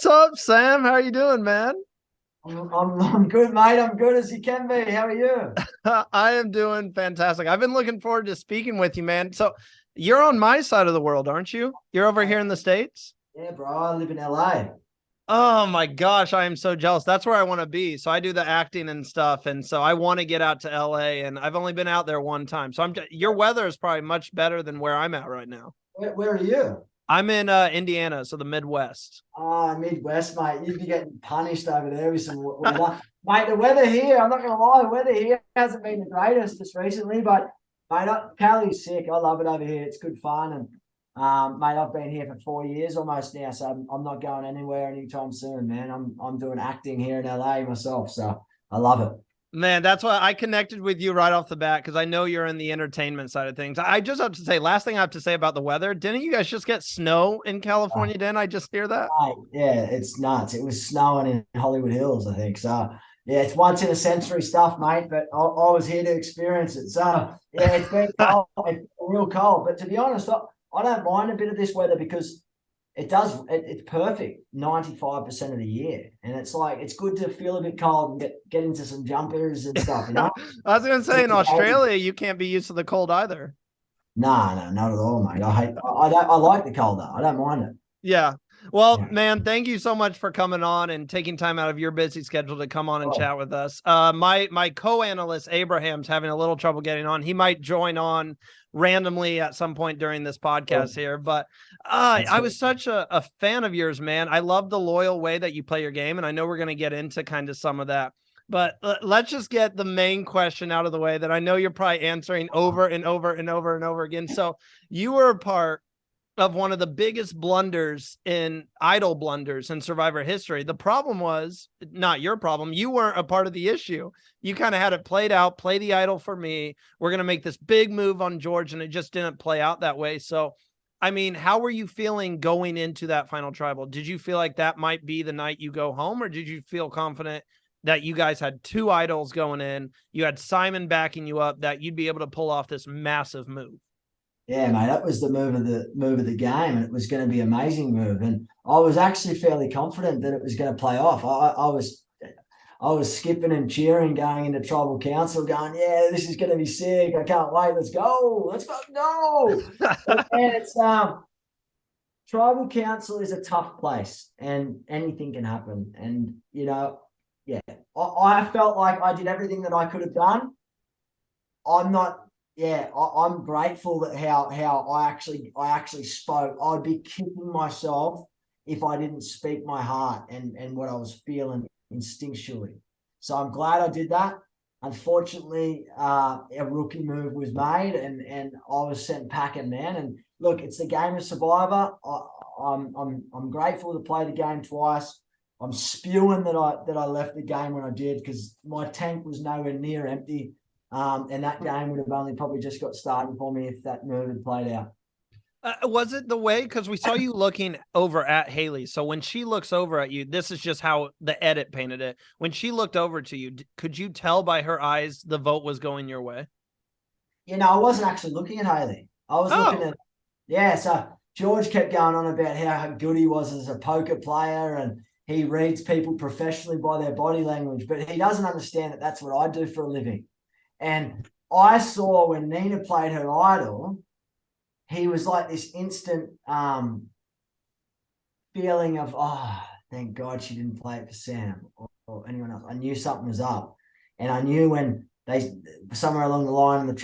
What's up, Sam? How are you doing, man? I'm good, mate. I'm good as you can be. How are you? I am doing fantastic. I've been looking forward to speaking with you, man. So you're on my side of the world, aren't you? You're over here in the States? Yeah, bro. I live in LA. Oh my gosh, I am so jealous. That's where I want to be. So I do the acting and stuff, and so I want to get out to LA, and I've only been out there one time. So your weather is probably much better than where I'm at right now. Where are you? I'm in Indiana, so the Midwest. Midwest, mate. You'd be getting punished over there with some weather. Mate, the weather here, I'm not going to lie, the weather here hasn't been the greatest just recently, but, mate, Cali's sick. I love it over here. It's good fun. And, mate, I've been here for 4 years almost now, so I'm not going anywhere anytime soon, man. I'm doing acting here in LA myself, so I love it. Man, that's why I connected with you right off the bat because I know you're in the entertainment side of things. I just have to say, last thing I have to say about the weather, didn't you guys just get snow in Uh, California? Didn't I just hear that? Mate, yeah, it's nuts. It was snowing in Hollywood Hills, I think. So, yeah, it's once in a century stuff, mate. But I was here to experience it. So, yeah, it's been cold. It's real cold. But to be honest, I don't mind a bit of this weather because it's perfect 95% of the year. And it's like, it's good to feel a bit cold and get into some jumpers and stuff, you know? I was going to say in Australia, you can't be used to the cold either. No, not at all, mate. I like the cold though. I don't mind it. Yeah. Well, Yeah. man, thank you so much for coming on and taking time out of your busy schedule to come on and Oh, chat with us. My co-analyst Abraham's having a little trouble getting on. He might join on randomly at some point during this oh, podcast here, but that's I good. was such a fan of yours, man. I love the loyal way that you play your game, and I know we're going to get into kind of some of that. But let's just get the main question out of the way that I know you're probably answering over and over and over and over again. So you were a part of one of the biggest blunders in idol blunders in Survivor history. The problem was not your problem. You weren't a part of the issue. You kind of had it played out, play the idol for me. We're going to make this big move on George, and it just didn't play out that way. So, I mean, how were you feeling going into that final tribal? Did you feel like that might be the night you go home, or did you feel confident that you guys had two idols going in? You had Simon backing you up, that you'd be able to pull off this massive move? Yeah, mate, that was the move of the game, and it was going to be an amazing move. And I was actually fairly confident that it was going to play off. I was skipping and cheering going into tribal council, going, "Yeah, this is going to be sick. I can't wait. Let's go!" And it's tribal council is a tough place, and anything can happen. And yeah, I felt like I did everything that I could have done. I'm not. Yeah, I'm grateful that how I actually spoke. I'd be kicking myself if I didn't speak my heart and what I was feeling instinctually. So I'm glad I did that. Unfortunately, a rookie move was made, and I was sent packing, man. And look, it's the game of Survivor. I'm grateful to play the game twice. I'm spewing that I left the game when I did because my tank was nowhere near empty. And that game would have only probably just got started for me if that move had played out. Was it the way? Because we saw you looking over at Haley. So when she looks over at you, this is just how the edit painted it. When she looked over to you, could you tell by her eyes the vote was going your way? I wasn't actually looking at Haley. I was looking Oh, at, yeah. So George kept going on about how good he was as a poker player and he reads people professionally by their body language, but he doesn't understand that that's what I do for a living. And I saw when Nina played her idol, he was like this instant feeling of, oh, thank God she didn't play it for Sam or anyone else. I knew something was up. And I knew when they somewhere along the line in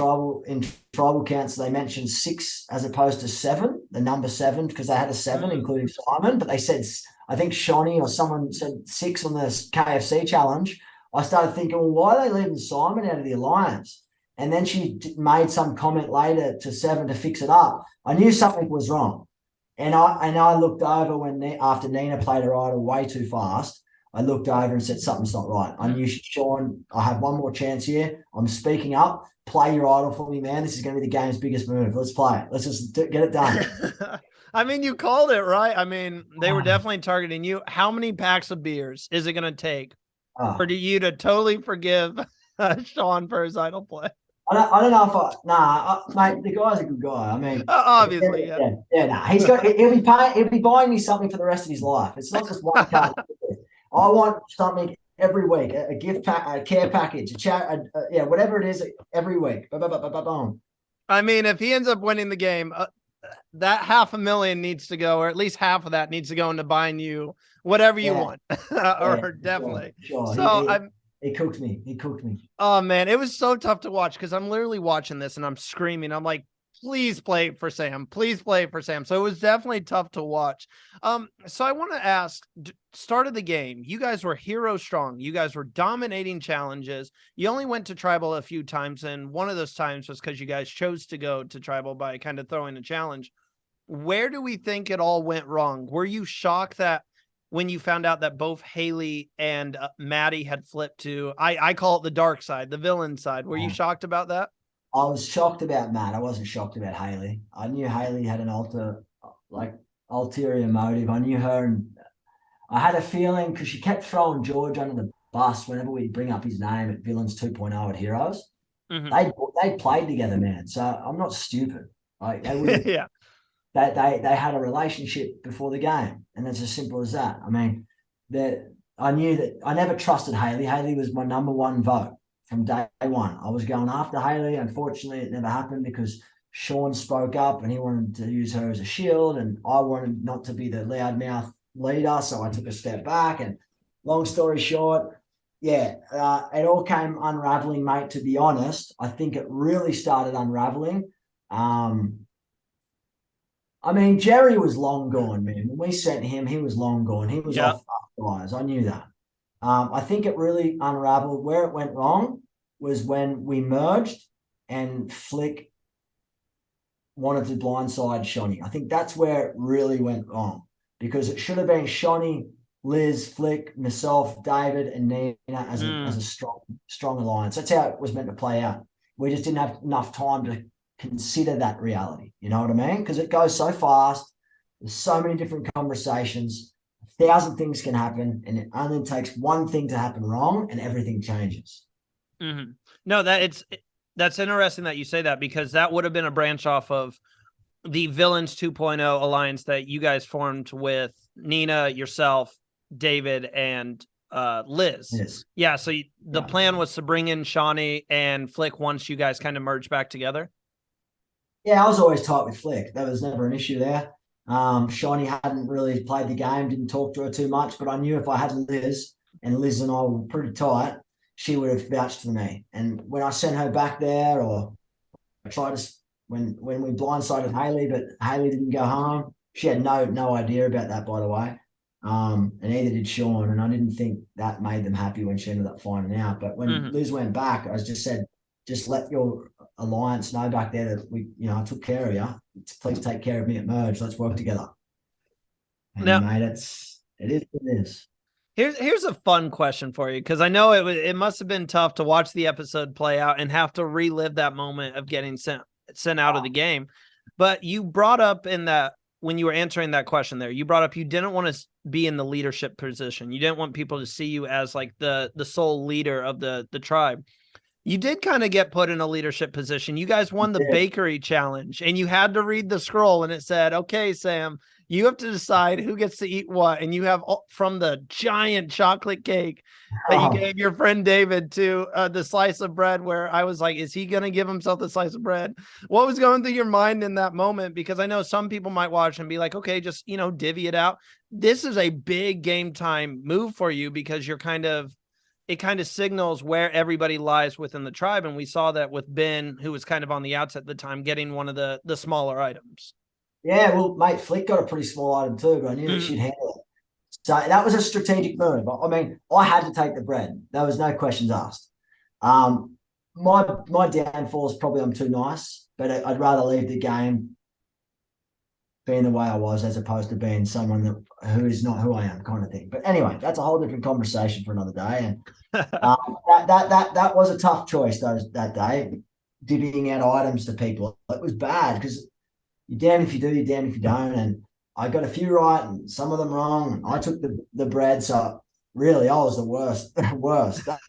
tribal council, they mentioned 6 as opposed to 7, the number 7, because they had a 7, mm. including Simon, but they said, I think Shawnee or someone said 6 on the KFC challenge. I started thinking, well, why are they leaving Simon out of the alliance? And then she made some comment later to 7 to fix it up. I knew something was wrong. And I looked over after Nina played her idol way too fast. I looked over and said, something's not right. I knew, Sean, I have one more chance here. I'm speaking up. Play your idol for me, man. This is going to be the game's biggest move. Let's play it. Let's just get it done. I mean, you called it right. I mean, they were definitely targeting you. How many packs of beers is it going to take for Oh, you to totally forgive Sean for his idol play? I don't know if mate, the guy's a good guy. I mean, Obviously, yeah. nah. He'll be buying me something for the rest of his life. It's not just one card. I want something every week, a gift pack, a care package, whatever it is, every week. Boom. I mean, if he ends up winning the game, that $500,000 needs to go, or at least half of that needs to go into buying you whatever you want. Or definitely. Sure. So he cooked me. He cooked me. Oh man, it was so tough to watch because I'm literally watching this and I'm screaming. I'm like, please play for Sam. Please play for Sam. So it was definitely tough to watch. So I want to ask, start of the game, you guys were hero strong. You guys were dominating challenges. You only went to tribal a few times, and one of those times was because you guys chose to go to tribal by kind of throwing a challenge. Where do we think it all went wrong? Were you shocked that when you found out that both Haley and Maddie had flipped to, I call it the dark side, the villain side? Were you shocked about that? I was shocked about Matt. I wasn't shocked about Haley. I knew Haley had an ulterior motive. I knew her, and I had a feeling because she kept throwing George under the bus whenever we bring up his name at Villains 2.0 at Heroes. Mm-hmm. They played together, man. So I'm not stupid. Like they would yeah. They had a relationship before the game, and that's as simple as that. I mean, I knew that I never trusted Haley. Haley was my number one vote from day one. I was going after Haley. Unfortunately, it never happened because Sean spoke up and he wanted to use her as a shield, and I wanted not to be the loudmouth leader, so I took a step back. And long story short, it all came unraveling, mate. To be honest, I think it really started unraveling. I mean, Jerry was long gone, man. When we sent him, he was long gone. He was off guys. I knew that. I think it really unraveled. Where it went wrong was when we merged and Flick wanted to blindside Shonny. I think that's where it really went wrong, because it should have been Shonny, Liz, Flick, myself, David, and Nina as a strong alliance. That's how it was meant to play out. We just didn't have enough time to consider that reality. You know what I mean? Because it goes so fast. There's so many different conversations. 1,000 things can happen, and it only takes one thing to happen wrong, and everything changes. Mm-hmm. No, that's interesting that you say that, because that would have been a branch off of the Villains 2.0 alliance that you guys formed with Nina, yourself, David, and Liz. Yes. Yeah. So the plan was to bring in Shawnee and Flick once you guys kind of merged back together. Yeah, I was always tight with Flick. There was never an issue there. Shawnee hadn't really played the game, didn't talk to her too much, but I knew if I had Liz, and Liz and I were pretty tight, she would have vouched for me. And when I sent her back there, or I tried to, when we blindsided Haley, but Haley didn't go home, she had no idea about that, by the way. And neither did Sean. And I didn't think that made them happy when she ended up finding out. But when Liz went back, I just said, just let your alliance know back there that I took care of you. Please take care of me at merge. Let's work together. And now, mate, it is what it is. Here's a fun question for you, because I know it must have been tough to watch the episode play out and have to relive that moment of getting sent out of the game. But you brought up in that, when you were answering that question there, you brought up you didn't want to be in the leadership position. You didn't want people to see you as like the sole leader of the tribe. You did kind of get put in a leadership position. You guys won the bakery challenge, and you had to read the scroll, and it said, okay, Sam, you have to decide who gets to eat what. And you have from the giant chocolate cake that you gave your friend David to the slice of bread, where I was like, is he going to give himself the slice of bread? What was going through your mind in that moment? Because I know some people might watch and be like, okay, just, divvy it out. This is a big game time move for you, because it kind of signals where everybody lies within the tribe. And we saw that with Ben, who was kind of on the outs at the time, getting one of the smaller items. Yeah, well, mate, Flick got a pretty small item too, but I knew that she'd handle it. So that was a strategic move. I mean, I had to take the bread. There was no questions asked. My downfall is probably I'm too nice, but I'd rather leave the game being the way I was, as opposed to being someone who is not who I am, kind of thing. But anyway, that's a whole different conversation for another day. And that was a tough choice that day, divvying out items to people. It was bad, because you're damned if you do, you're damned if you don't. And I got a few right and some of them wrong. I took the bread, so really I was the worst. That's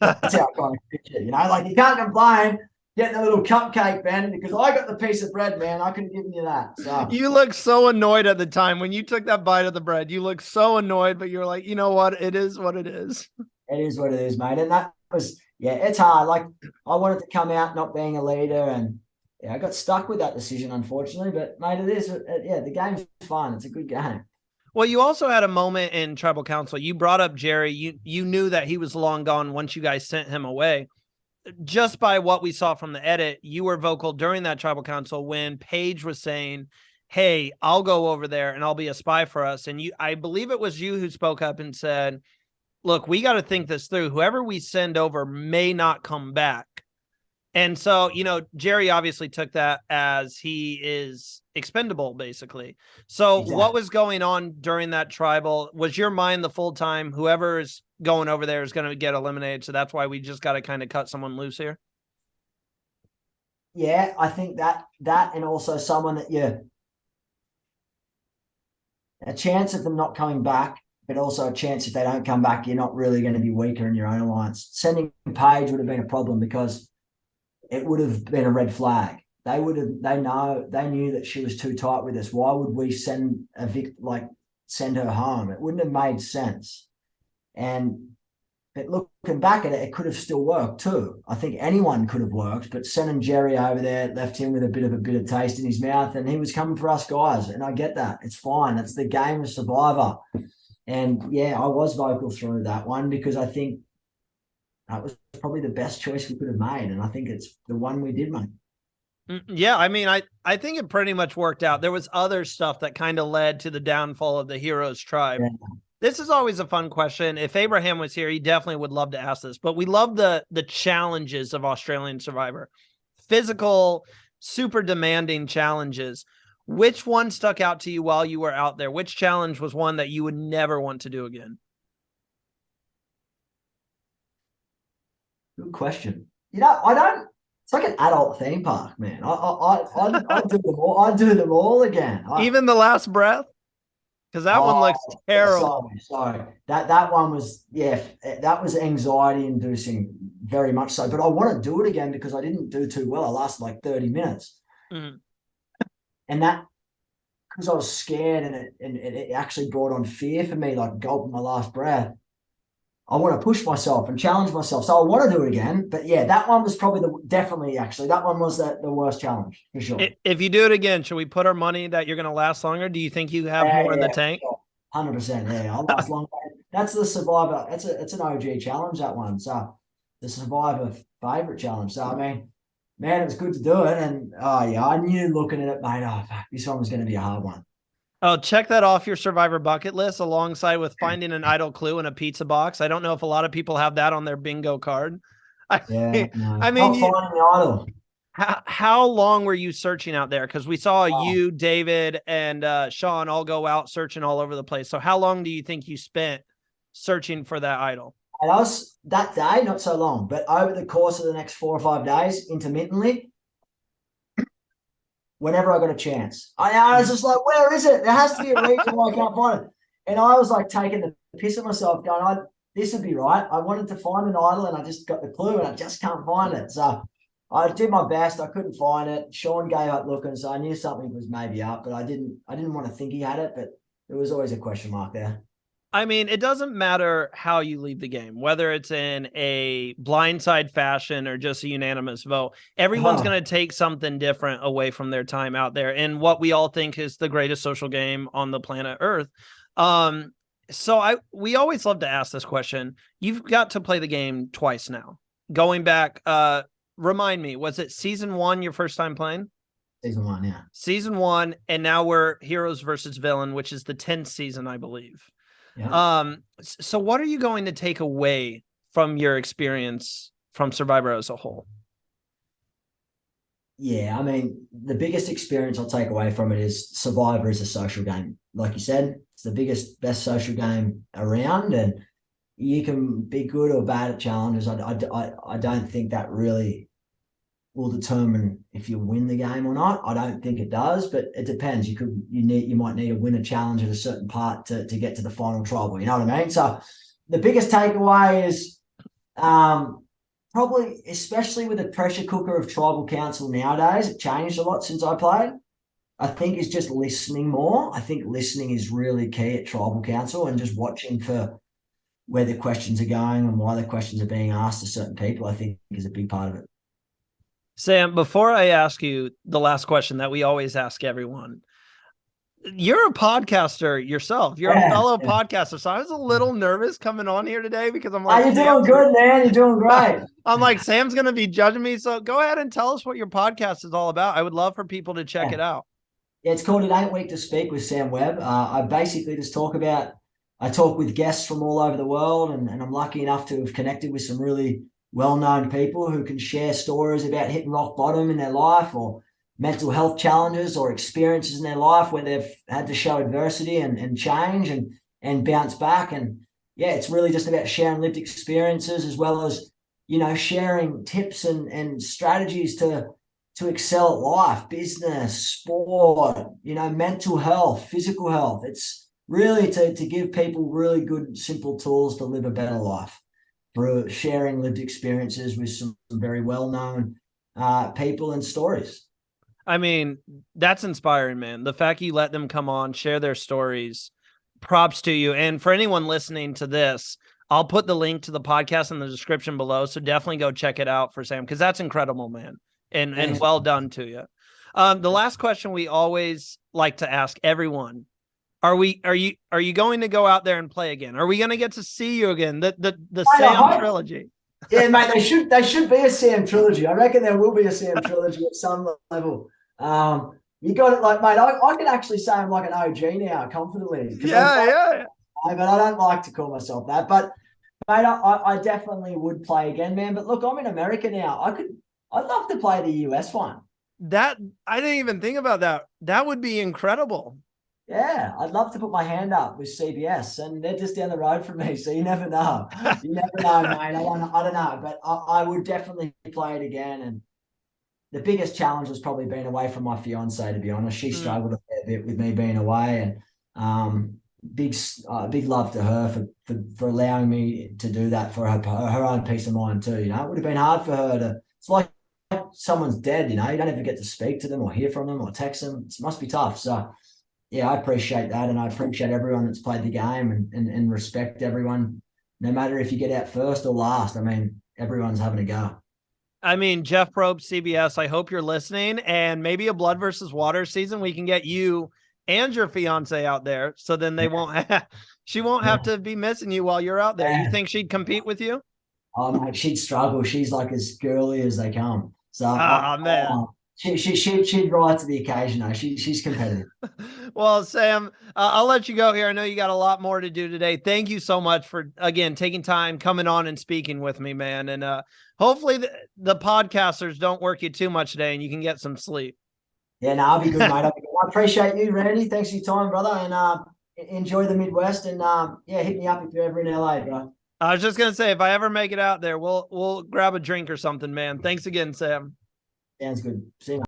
how I kind of picture it. Like, you can't complain. getting a little cupcake, Ben, because I got the piece of bread, man. I could have given you that. So You look so annoyed at the time when you took that bite of the bread. You look so annoyed, but you're like, you know what? It is what it is. it is what it is, mate. And that was, yeah, it's hard. Like I wanted to come out not being a leader, and yeah, I got stuck with that decision, unfortunately. But mate, it is, yeah, the game's fun. It's a good game. Well, you also had a moment in tribal council. You brought up Jerry. You knew that he was long gone once you guys sent him away. Just by what we saw from the edit, you were vocal during that tribal council when Paige was saying, "Hey, I'll go over there and I'll be a spy for us." And I believe it was you who spoke up and said, "Look, we got to think this through. Whoever we send over may not come back." And so, Jerry obviously took that as he is expendable, basically. So Exactly. what was going on during that tribal? Was your mind the full time, whoever is going over there is going to get eliminated? So that's why we just got to kind of cut someone loose here? Yeah, I think that and also someone that a chance of them not coming back, but also a chance if they don't come back, you're not really going to be weaker in your own alliance. Sending Paige would have been a problem because it would have been a red flag. They knew that she was too tight with us. Why would we send send her home? It wouldn't have made sense. But looking back at it, it could have still worked too. I think anyone could have worked, but sending Jerry over there left him with a bit of a bitter taste in his mouth, and he was coming for us guys. And I get that. It's fine. It's the game of Survivor. And yeah, I was vocal through that one because I think that was probably the best choice we could have made. And I think it's the one we did make. Yeah, I mean, I think it pretty much worked out. There was other stuff that kind of led to the downfall of the Heroes tribe. Yeah. This is always a fun question. If Abraham was here, he definitely would love to ask this. But we love the challenges of Australian Survivor. Physical, super demanding challenges. Which one stuck out to you while you were out there? Which challenge was one that you would never want to do again? Good question. I don't. It's like an adult theme park, man. I'd do them all. I'd do them all again. Even the last breath, because that one looks terrible. Sorry. That one was that was anxiety inducing, very much so. But I want to do it again because I didn't do too well. I lasted like 30 minutes, and that because I was scared, and it actually brought on fear for me, like gulping my last breath. I want to push myself and challenge myself. So I want to do it again. But yeah, that one was probably that one was the worst challenge for sure. If you do it again, should we put our money that you're going to last longer? Do you think you have more in the tank? 100%. Yeah, I'll last longer. That's the Survivor. It's an OG challenge, that one. So the Survivor favorite challenge. So I mean, man, it was good to do it. And I knew looking at it, mate, this one was going to be a hard one. Oh, check that off your Survivor bucket list alongside with finding an idle clue in a pizza box. I don't know if a lot of people have that on their bingo card. No. I mean, finding the idol. How long were you searching out there? Because we saw you, David, and Sean all go out searching all over the place. So how long do you think you spent searching for that idol? And I was that day, not so long, but over the course of the next 4 or 5 days, intermittently, whenever I got a chance. I was just like, where is it? There has to be a reason why I can't find it. And I was like taking the piss of myself going, this would be right. I wanted to find an idol and I just got the clue and I just can't find it. So I did my best. I couldn't find it. Sean gave up looking, so I knew something was maybe up, but I didn't want to think he had it, but there was always a question mark there. I mean, it doesn't matter how you leave the game, whether it's in a blindside fashion or just a unanimous vote. Everyone's going to take something different away from their time out there in what we all think is the greatest social game on the planet Earth. So we always love to ask this question. You've got to play the game twice now. Going back, remind me, was it season 1 your first time playing? Season 1, yeah. Season 1, and now we're Heroes versus Villain, which is the 10th season, I believe. Yeah. So what are you going to take away from your experience from Survivor as a whole? Yeah, I mean, the biggest experience I'll take away from it is Survivor is a social game. Like you said, it's the biggest, best social game around, and you can be good or bad at challenges. I don't think that really will determine if you win the game or not. I don't think it does, but it depends. You might need to win a challenge at a certain part to get to the final tribal. You know what I mean? So the biggest takeaway is probably, especially with the pressure cooker of tribal council nowadays, it changed a lot since I played. I think is just listening more. I think listening is really key at tribal council, and just watching for where the questions are going and why the questions are being asked to certain people, I think is a big part of it. Sam, before I ask you the last question that we always ask everyone, you're a podcaster yourself. You're a fellow podcaster. So I was a little nervous coming on here today because I'm like, you're doing good, man. You're doing great. I'm like, Sam's going to be judging me. So go ahead and tell us what your podcast is all about. I would love for people to check it out. Yeah, it's called It Ain't Week to Speak with Sam Webb. I basically just I talk with guests from all over the world, and I'm lucky enough to have connected with some really well-known people who can share stories about hitting rock bottom in their life, or mental health challenges or experiences in their life where they've had to show adversity and change and bounce back. And yeah, it's really just about sharing lived experiences, as well as, sharing tips and strategies to excel at life, business, sport, mental health, physical health. It's really to give people really good, simple tools to live a better life through sharing lived experiences with some very well-known people and stories. I mean, that's inspiring, man. The fact you let them come on, share their stories, props to you. And for anyone listening to this, I'll put the link to the podcast in the description below. So definitely go check it out for Sam, because that's incredible, man. And well done to you. The last question we always like to ask everyone: Are you going to go out there and play again? Are we going to get to see you again? The Sam trilogy. Yeah, mate, they should be a Sam trilogy. I reckon there will be a Sam trilogy at some level. You got it, like, mate. I can actually say I'm like an OG now, confidently. Yeah. But I don't like to call myself that. But mate, I definitely would play again, man. But look, I'm in America now. I'd love to play the US one. That I didn't even think about that. That would be incredible. Yeah, I'd love to put my hand up with CBS, and they're just down the road from me, so you never know. You never know, mate. I don't know, but I would definitely play it again. And the biggest challenge was probably being away from my fiance, to be honest. She struggled a fair bit with me being away, and big love to her for allowing me to do that for her own peace of mind too. It would have been hard for her to. It's like someone's dead. You don't ever get to speak to them or hear from them or text them. It must be tough. So yeah, I appreciate that, and I appreciate everyone that's played the game, and respect everyone, no matter if you get out first or last. I mean, everyone's having a go. I mean, Jeff Probst, CBS, I hope you're listening, and maybe a blood versus water season, we can get you and your fiance out there, so then she won't have to be missing you while you're out there. You think she'd compete with you? Oh, mate, she'd struggle. She's like as girly as they come. So, man. She'd rise to the occasion, though. She's competitive. Well, Sam, I'll let you go here. I know you got a lot more to do today. Thank you so much for, again, taking time, coming on and speaking with me, man. And hopefully the podcasters don't work you too much today and you can get some sleep. Yeah, no, I'll be good, mate. I appreciate you, Randy. Thanks for your time, brother. And enjoy the Midwest. And yeah, hit me up if you're ever in LA, bro. I was just going to say, if I ever make it out there, we'll grab a drink or something, man. Thanks again, Sam. Sounds good. See you.